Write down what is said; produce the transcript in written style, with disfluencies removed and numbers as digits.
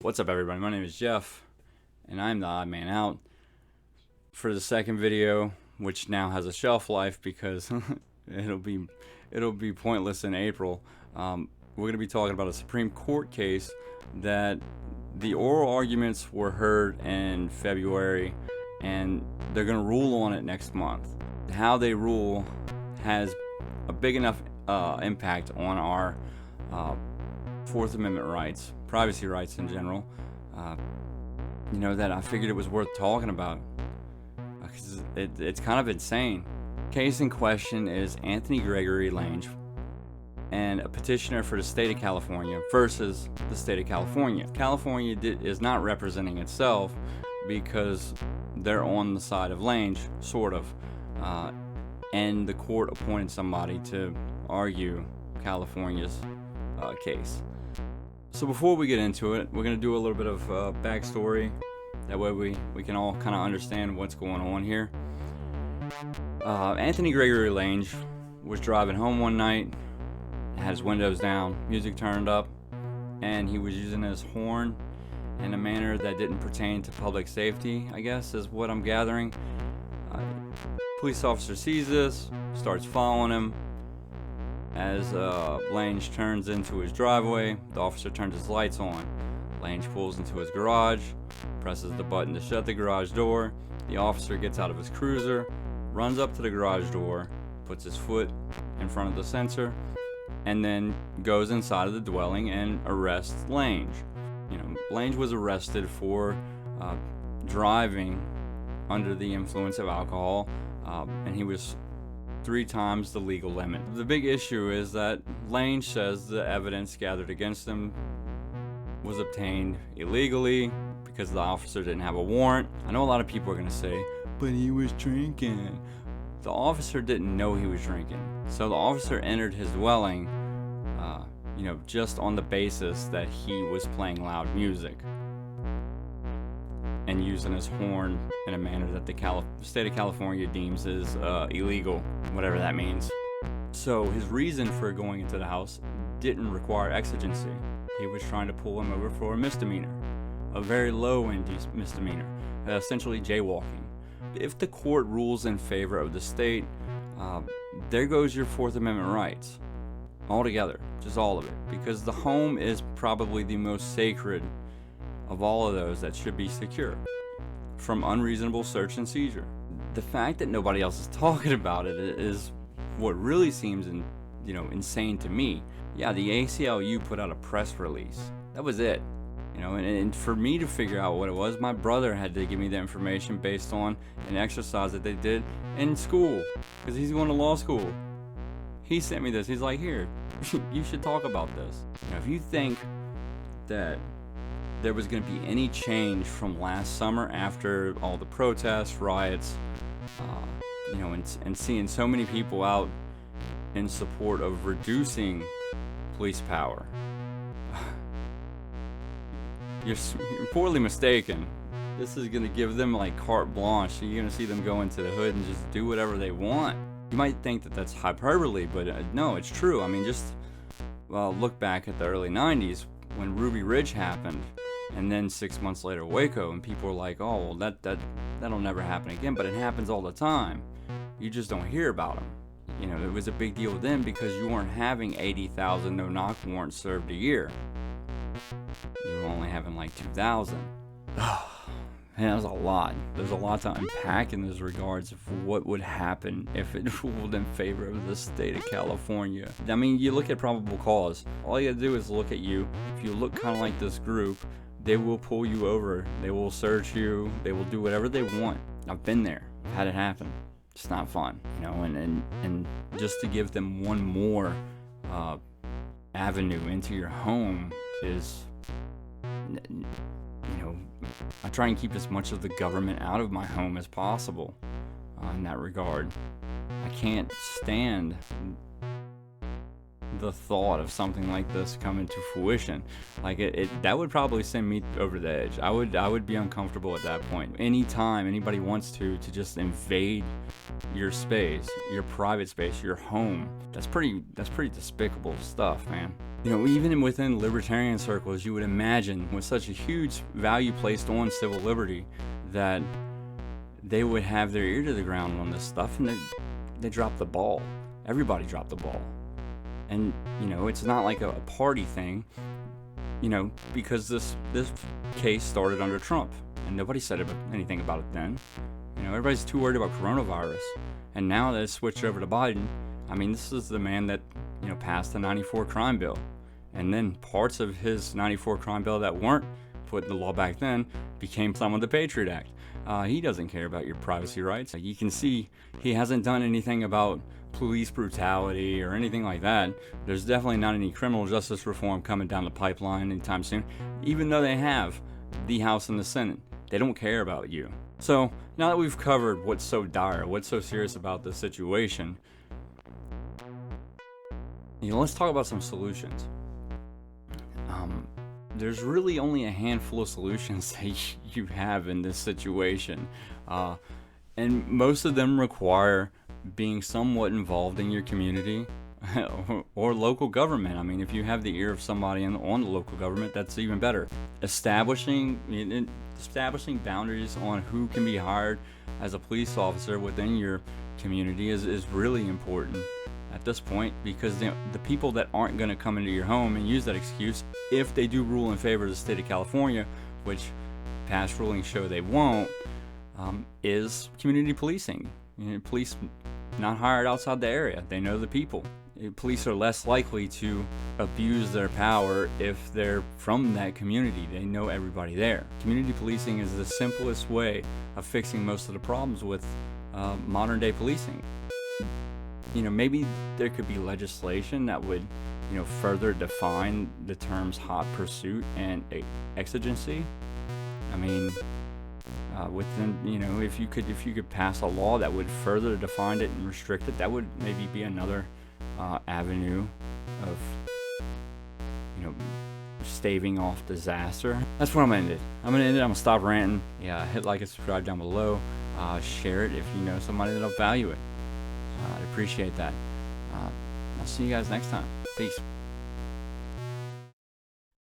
What's up, everybody? My name is Jeff, and I'm the odd man out for the second video, which now has a shelf life because it'll be pointless in April. We're going to be talking about a Supreme Court case that the oral arguments were heard in February, and they're going to rule on it next month. How they rule has a big enough impact on our Fourth Amendment rights, privacy rights in general, that I figured it was worth talking about, because it's kind of insane. Case in question is Anthony Gregory Lange and a petitioner for the state of California versus the state of California. California is not representing itself because they're on the side of Lange, sort of, and the court appointed somebody to argue California's case. So before we get into it, we're going to do a little bit of backstory. That way we can all kind of understand what's going on here. Anthony Gregory Lange was driving home one night, had his windows down, music turned up, and he was using his horn in a manner that didn't pertain to public safety, I guess, is what I'm gathering. Police officer sees this, starts following him. As Lange turns into his driveway, the officer turns his lights on. Lange pulls into his garage, presses the button to shut the garage door. The officer gets out of his cruiser, runs up to the garage door, puts his foot in front of the sensor, and then goes inside of the dwelling and arrests Lange. Lange was arrested for driving under the influence of alcohol, and he was 3 times the legal limit. The big issue is that Lange says the evidence gathered against him was obtained illegally because the officer didn't have a warrant. I know a lot of people are going to say, but he was drinking. The officer didn't know he was drinking. So the officer entered his dwelling, just on the basis that he was playing loud music and using his horn in a manner that the state of California deems is illegal, whatever that means. So his reason for going into the house didn't require exigency. He was trying to pull him over for a misdemeanor, a very low-end misdemeanor, essentially jaywalking. If the court rules in favor of the state, there goes your Fourth Amendment rights altogether, just all of it, because the home is probably the most sacred of all of those that should be secure from unreasonable search and seizure. The fact that nobody else is talking about it is what really seems insane to me. Yeah, the ACLU put out a press release. That was it. And for me to figure out what it was, my brother had to give me the information based on an exercise that they did in school, because he's going to law school. He sent me this. He's like, here, you should talk about this. If you think that there was going to be any change from last summer after all the protests, riots, and seeing so many people out in support of reducing police power, you're poorly mistaken. This is going to give them like carte blanche. You're going to see them go into the hood and just do whatever they want. You might think that that's hyperbole, but no, it's true. I mean, just look back at the early 90s when Ruby Ridge happened. And then 6 months later, Waco, and people are like, "Oh, well, that'll never happen again." But it happens all the time. You just don't hear about them. It was a big deal then because you weren't having 80,000 no-knock warrants served a year. You were only having like 2,000. Man, that was a lot. There's a lot to unpack in those regards of what would happen if it ruled in favor of the state of California. I mean, you look at probable cause. All you gotta do is look at you. If you look kind of like this group, they will pull you over. They will search you. They will do whatever they want. I've been there. I've had it happen. It's not fun, and just to give them one more avenue into your home is, I try and keep as much of the government out of my home as possible in that regard. I can't stand the thought of something like this coming to fruition. Like that would probably send me over the edge. I would be uncomfortable at that point. Anytime anybody wants to just invade your space, your private space, your home, that's pretty despicable stuff, man. You know, even within libertarian circles, you would imagine with such a huge value placed on civil liberty that they would have their ear to the ground on this stuff, and they dropped the ball. Everybody dropped the ball. And, you know, it's not like a party thing, you know, because this case started under Trump, and nobody said anything about it then. You know, everybody's too worried about coronavirus. And now that it's switched over to Biden, I mean, this is the man that, you know, passed the 94 crime bill. And then parts of his 94 crime bill that weren't put in the law back then became some of the Patriot Act. He doesn't care about your privacy rights. You can see he hasn't done anything about police brutality or anything like that. There's definitely not any criminal justice reform coming down the pipeline anytime soon, even though they have the House and the Senate. They don't care about you. So now that we've covered what's so dire, what's so serious about this situation, you know, let's talk about some solutions. There's really only a handful of solutions that you have in this situation, and most of them require being somewhat involved in your community or local government. I mean, if you have the ear of somebody on the local government, that's even better. Establishing boundaries on who can be hired as a police officer within your community is really important at this point, because the people that aren't going to come into your home and use that excuse, if they do rule in favor of the state of California, which past rulings show they won't, is community policing. You know, police not hired outside the area. They know the people. Police are less likely to abuse their power if they're from that community. They know everybody there. Community policing is the simplest way of fixing most of the problems with modern day policing. You know, maybe there could be legislation that would, you know, further define the terms hot pursuit and exigency. I mean, within, you know, if you could pass a law that would further define it and restrict it, that would maybe be another avenue of, you know, staving off disaster. That's where I'm gonna end it. I'm gonna stop ranting. Yeah, hit like and subscribe down below. Share it if you know somebody that'll value it. I'd appreciate that. I'll see you guys next time. Peace.